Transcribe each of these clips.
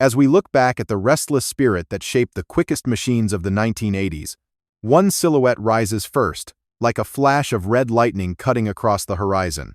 As we look back at the restless spirit that shaped the quickest machines of the 1980s, one silhouette rises first, like a flash of red lightning cutting across the horizon.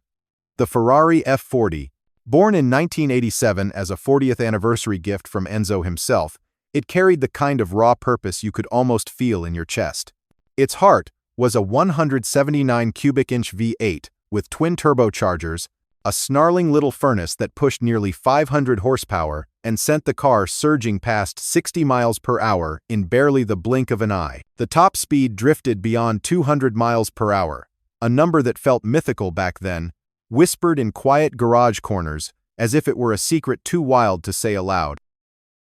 The Ferrari F40. Born in 1987 as a 40th anniversary gift from Enzo himself, it carried the kind of raw purpose you could almost feel in your chest. Its heart was a 179 cubic inch V8 with twin turbochargers, a snarling little furnace that pushed nearly 500 horsepower and sent the car surging past 60 miles per hour in barely the blink of an eye. The top speed drifted beyond 200 miles per hour, a number that felt mythical back then, whispered in quiet garage corners as if it were a secret too wild to say aloud.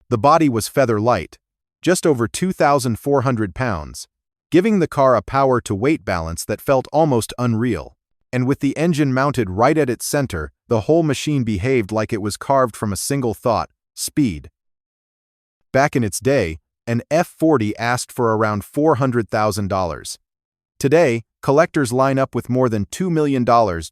The body was feather light, just over 2,400 pounds, giving the car a power-to-weight balance that felt almost unreal. And with the engine mounted right at its center, the whole machine behaved like it was carved from a single thought: speed. Back in its day, an F40 asked for around $400,000. Today, collectors line up with more than $2 million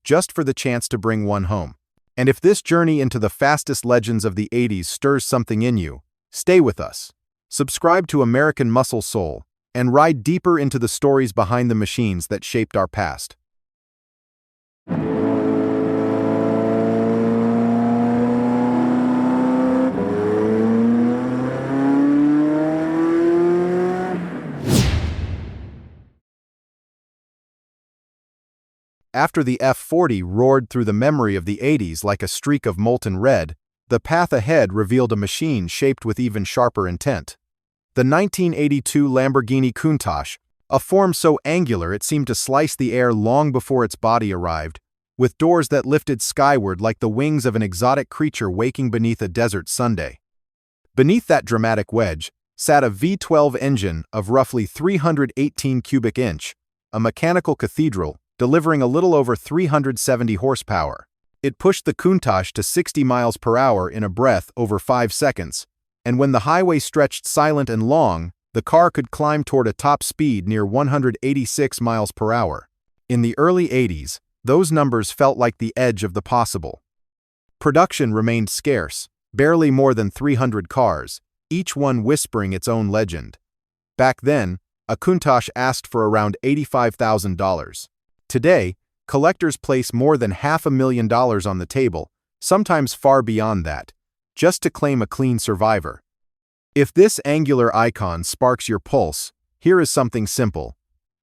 just for the chance to bring one home. And if this journey into the fastest legends of the 80s stirs something in you, stay with us. Subscribe to American Muscle Soul and ride deeper into the stories behind the machines that shaped our past. After the F40 roared through the memory of the 80s like a streak of molten red, the path ahead revealed a machine shaped with even sharper intent. The 1982 Lamborghini Countach, a form so angular it seemed to slice the air long before its body arrived, with doors that lifted skyward like the wings of an exotic creature waking beneath a desert Sunday. Beneath that dramatic wedge sat a V12 engine of roughly 318 cubic inch, a mechanical cathedral, delivering a little over 370 horsepower. It pushed the Countach to 60 miles per hour in a breath over 5 seconds, and when the highway stretched silent and long, the car could climb toward a top speed near 186 miles per hour. In the early 80s, those numbers felt like the edge of the possible. Production remained scarce, barely more than 300 cars, each one whispering its own legend. Back then, a Countach asked for around $85,000. Today, collectors place more than $500,000 on the table, sometimes far beyond that, just to claim a clean survivor. If this angular icon sparks your pulse, here is something simple.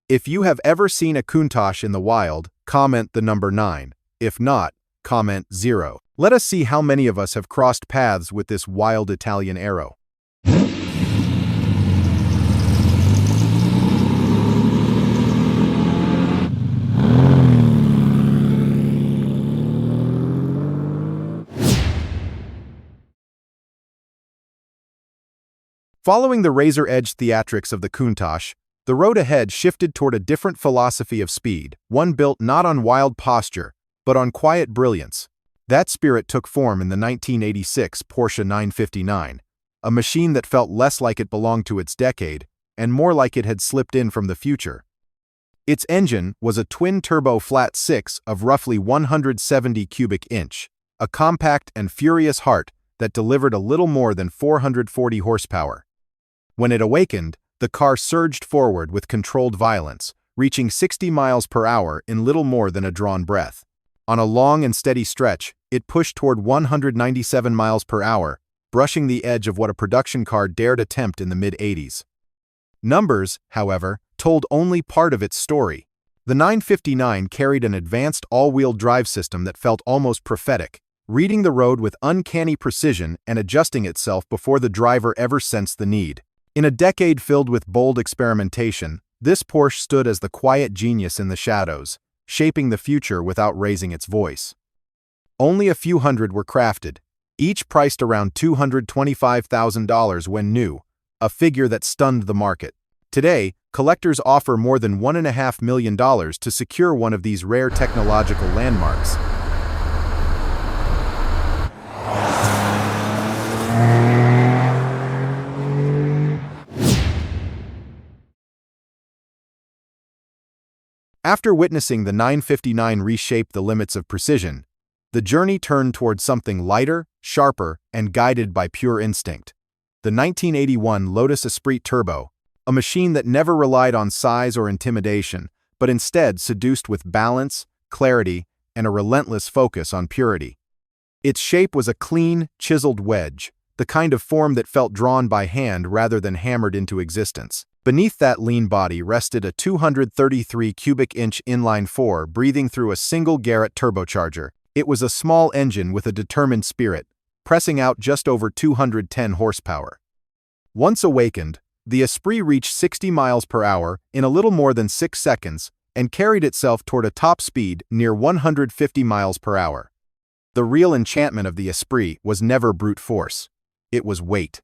If you have ever seen a Countach in the wild, comment the number 9. If not, comment 0. Let us see how many of us have crossed paths with this wild Italian arrow. Following the razor-edged theatrics of the Countach, the road ahead shifted toward a different philosophy of speed, one built not on wild posture, but on quiet brilliance. That spirit took form in the 1986 Porsche 959, a machine that felt less like it belonged to its decade and more like it had slipped in from the future. Its engine was a twin-turbo flat-six of roughly 170 cubic inch, a compact and furious heart that delivered a little more than 440 horsepower. When it awakened, the car surged forward with controlled violence, reaching 60 miles per hour in little more than a drawn breath. On a long and steady stretch, it pushed toward 197 miles per hour, brushing the edge of what a production car dared attempt in the mid-80s. Numbers, however, told only part of its story. The 959 carried an advanced all-wheel drive system that felt almost prophetic, reading the road with uncanny precision and adjusting itself before the driver ever sensed the need. In a decade filled with bold experimentation, this Porsche stood as the quiet genius in the shadows, shaping the future without raising its voice. Only a few hundred were crafted, each priced around $225,000 when new, a figure that stunned the market. Today, collectors offer more than $1.5 million to secure one of these rare technological landmarks. After witnessing the 959 reshape the limits of precision, The journey turned toward something lighter, sharper, and guided by pure instinct. The 1981 Lotus Esprit Turbo, a machine that never relied on size or intimidation, but instead seduced with balance, clarity, and a relentless focus on purity. Its shape was a clean, chiseled wedge, the kind of form that felt drawn by hand rather than hammered into existence. Beneath that lean body rested a 233 cubic inch inline-four breathing through a single Garrett turbocharger. It was a small engine with a determined spirit, pressing out just over 210 horsepower. Once awakened, the Esprit reached 60 miles per hour in a little more than 6 seconds and carried itself toward a top speed near 150 miles per hour. The real enchantment of the Esprit was never brute force. It was weight,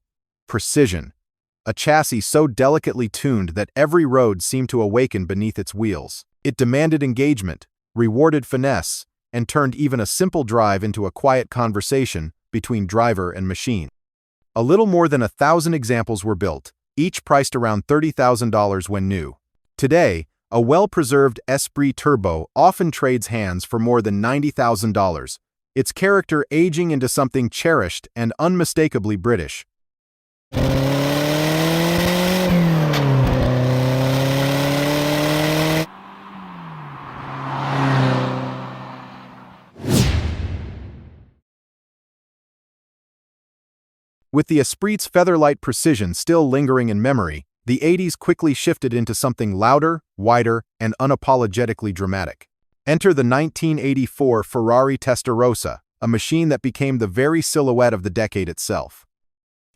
precision, a chassis so delicately tuned that every road seemed to awaken beneath its wheels. It demanded engagement, rewarded finesse, and turned even a simple drive into a quiet conversation between driver and machine. A little more than 1,000 examples were built, each priced around $30,000 when new. Today, a well-preserved Esprit Turbo often trades hands for more than $90,000, its character aging into something cherished and unmistakably British. With the Esprit's feather-light precision still lingering in memory, the 80s quickly shifted into something louder, wider, and unapologetically dramatic. Enter the 1984 Ferrari Testarossa, a machine that became the very silhouette of the decade itself.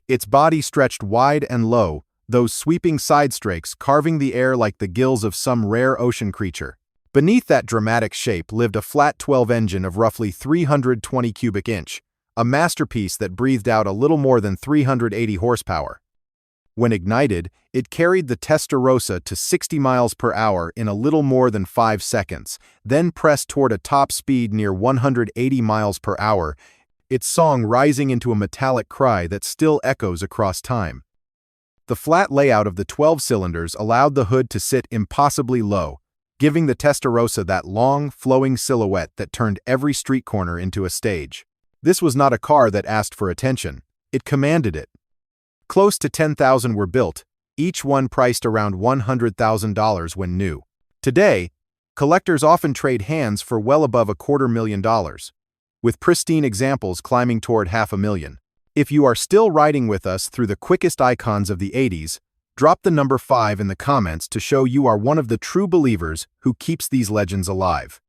Its body stretched wide and low, those sweeping side strakes carving the air like the gills of some rare ocean creature. Beneath that dramatic shape lived a flat 12 engine of roughly 320 cubic inch, a masterpiece that breathed out a little more than 380 horsepower. When ignited, it carried the Testarossa to 60 miles per hour in a little more than 5 seconds, then pressed toward a top speed near 180 miles per hour, its song rising into a metallic cry that still echoes across time. The flat layout of the 12 cylinders allowed the hood to sit impossibly low, giving the Testarossa that long, flowing silhouette that turned every street corner into a stage. This was not a car that asked for attention. It commanded it. Close to 10,000 were built, each one priced around $100,000 when new. Today, collectors often trade hands for well above $250,000, with pristine examples climbing toward $500,000. If you are still riding with us through the quickest icons of the 80s, drop the number 5 in the comments to show you are one of the true believers who keeps these legends alive.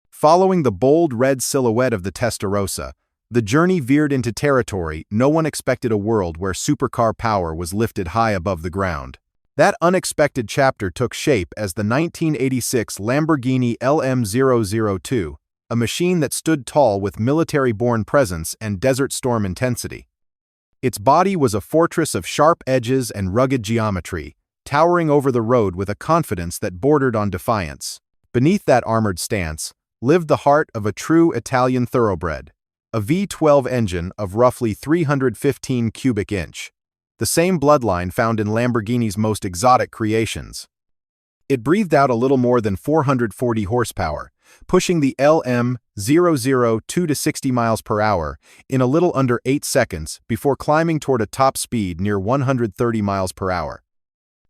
Following the bold red silhouette of the Testarossa, the journey veered into territory no one expected, a world where supercar power was lifted high above the ground. That unexpected chapter took shape as the 1986 Lamborghini LM002, a machine that stood tall with military-born presence and desert storm intensity. Its body was a fortress of sharp edges and rugged geometry, towering over the road with a confidence that bordered on defiance. Beneath that armored stance lived the heart of a true Italian thoroughbred, a V12 engine of roughly 315 cubic inch, the same bloodline found in Lamborghini's most exotic creations. It breathed out a little more than 440 horsepower, pushing the LM002 to 60 miles per hour in a little under 8 seconds before climbing toward a top speed near 130 miles per hour.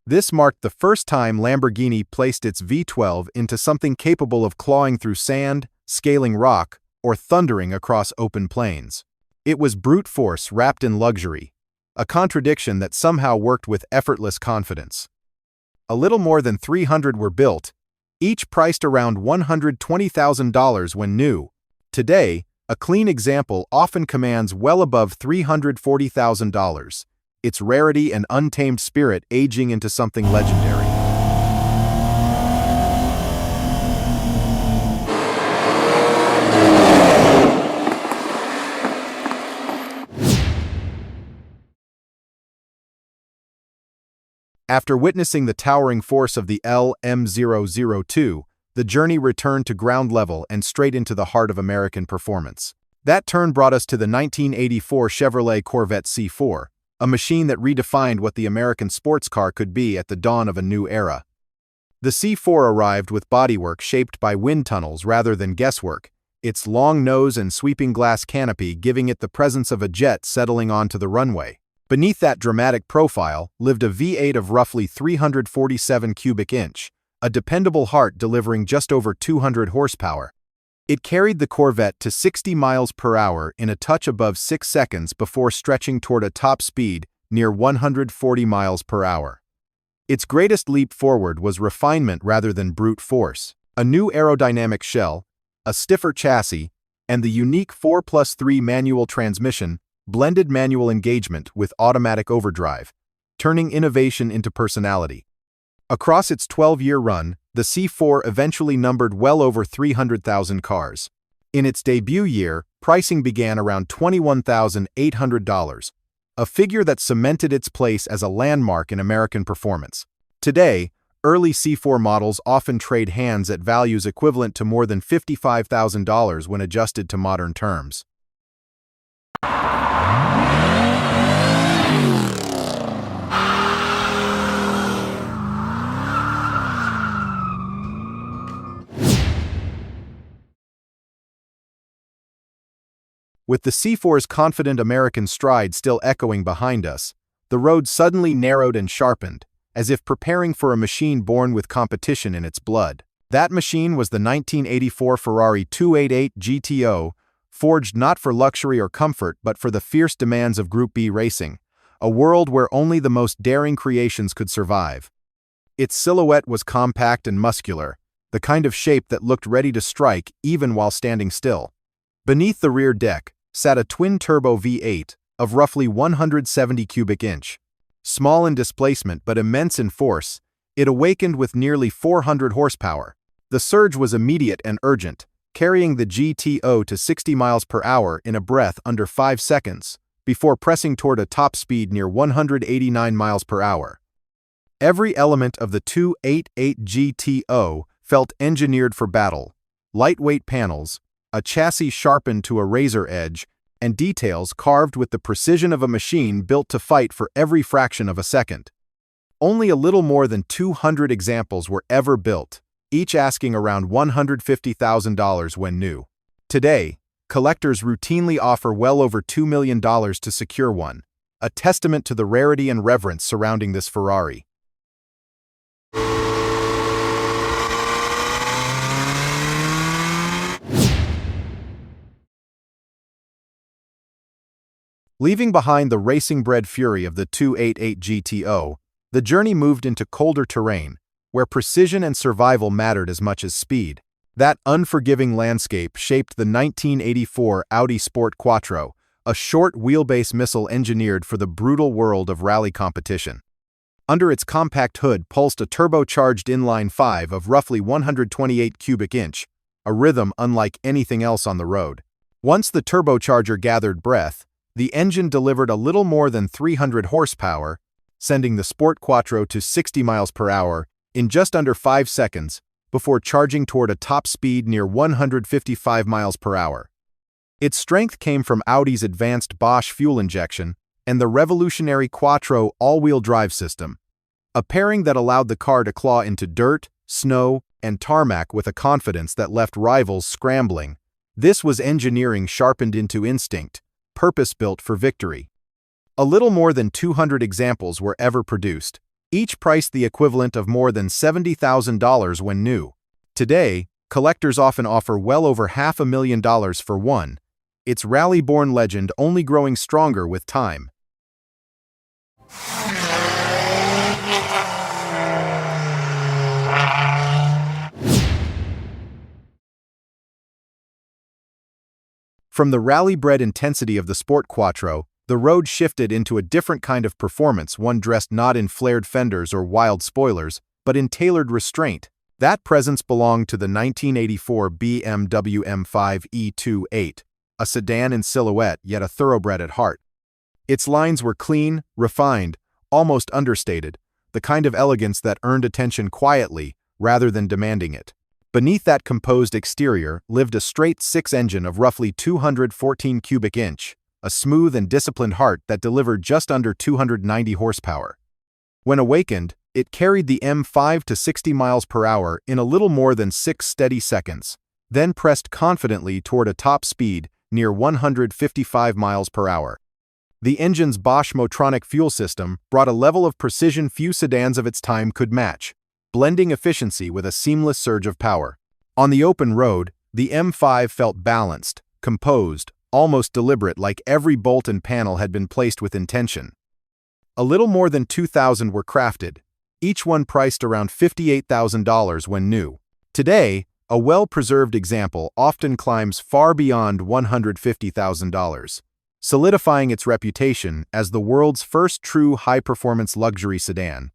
This marked the first time Lamborghini placed its V12 into something capable of clawing through sand, scaling rock, or thundering across open plains. It was brute force wrapped in luxury, a contradiction that somehow worked with effortless confidence. A little more than 300 were built, each priced around $120,000 when new. Today, a clean example often commands well above $340,000, its rarity and untamed spirit aging into something legendary. After witnessing the towering force of the LM002, the journey returned to ground level and straight into the heart of American performance. That turn brought us to the 1984 Chevrolet Corvette C4, a machine that redefined what the American sports car could be at the dawn of a new era. The C4 arrived with bodywork shaped by wind tunnels rather than guesswork, its long nose and sweeping glass canopy giving it the presence of a jet settling onto the runway. Beneath that dramatic profile lived a V8 of roughly 347 cubic inch, a dependable heart delivering just over 200 horsepower. It carried the Corvette to 60 miles per hour in a touch above 6 seconds before stretching toward a top speed near 140 miles per hour. Its greatest leap forward was refinement rather than brute force. A new aerodynamic shell, a stiffer chassis, and the unique 4+3 manual transmission blended manual engagement with automatic overdrive, turning innovation into personality. Across its 12-year run, the C4 eventually numbered well over 300,000 cars. In its debut year, pricing began around $21,800, a figure that cemented its place as a landmark in American performance. Today, early C4 models often trade hands at values equivalent to more than $55,000 when adjusted to modern terms. With the C4's confident American stride still echoing behind us, the road suddenly narrowed and sharpened, as if preparing for a machine born with competition in its blood. That machine was the 1984 Ferrari 288 GTO, forged not for luxury or comfort but for the fierce demands of Group B racing, a world where only the most daring creations could survive. Its silhouette was compact and muscular, the kind of shape that looked ready to strike even while standing still. Beneath the rear deck sat a twin-turbo V8 of roughly 170 cubic inch. Small in displacement but immense in force, it awakened with nearly 400 horsepower. The surge was immediate and urgent, carrying the GTO to 60 miles per hour in a breath under 5 seconds, before pressing toward a top speed near 189 miles per hour. Every element of the 288 GTO felt engineered for battle: lightweight panels, a chassis sharpened to a razor edge, and details carved with the precision of a machine built to fight for every fraction of a second. Only a little more than 200 examples were ever built, each asking around $150,000 when new. Today, collectors routinely offer well over $2 million to secure one, a testament to the rarity and reverence surrounding this Ferrari. Leaving behind the racing-bred fury of the 288 GTO, the journey moved into colder terrain, where precision and survival mattered as much as speed. That unforgiving landscape shaped the 1984 Audi Sport Quattro, a short wheelbase missile engineered for the brutal world of rally competition. Under its compact hood pulsed a turbocharged inline-5 of roughly 128 cubic inch, a rhythm unlike anything else on the road. Once the turbocharger gathered breath, the engine delivered a little more than 300 horsepower, sending the Sport Quattro to 60 miles per hour in just under 5 seconds before charging toward a top speed near 155 miles per hour. Its strength came from Audi's advanced Bosch fuel injection and the revolutionary Quattro all-wheel drive system, a pairing that allowed the car to claw into dirt, snow, and tarmac with a confidence that left rivals scrambling. This was engineering sharpened into instinct, purpose-built for victory. A little more than 200 examples were ever produced, each priced the equivalent of more than $70,000 when new. Today, collectors often offer well over $500,000 for one, its rally-born legend only growing stronger with time. From the rally-bred intensity of the Sport Quattro, the road shifted into a different kind of performance, one dressed not in flared fenders or wild spoilers, but in tailored restraint. That presence belonged to the 1984 BMW M5 E28, a sedan in silhouette yet a thoroughbred at heart. Its lines were clean, refined, almost understated, the kind of elegance that earned attention quietly rather than demanding it. Beneath that composed exterior lived a straight six engine of roughly 214 cubic inch, a smooth and disciplined heart that delivered just under 290 horsepower. When awakened, it carried the M5 to 60 miles per hour in a little more than 6 steady seconds, then pressed confidently toward a top speed near 155 miles per hour. The engine's Bosch Motronic fuel system brought a level of precision few sedans of its time could match, blending efficiency with a seamless surge of power. On the open road, the M5 felt balanced, composed, almost deliberate, like every bolt and panel had been placed with intention. A little more than 2,000 were crafted, each one priced around $58,000 when new. Today, a well-preserved example often climbs far beyond $150,000, solidifying its reputation as the world's first true high-performance luxury sedan.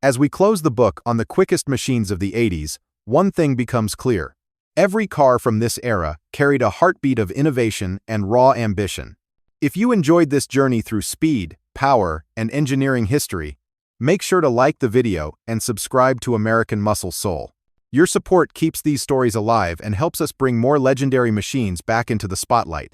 As we close the book on the quickest machines of the 80s, one thing becomes clear. Every car from this era carried a heartbeat of innovation and raw ambition. If you enjoyed this journey through speed, power, and engineering history, make sure to like the video and subscribe to American Muscle Soul. Your support keeps these stories alive and helps us bring more legendary machines back into the spotlight.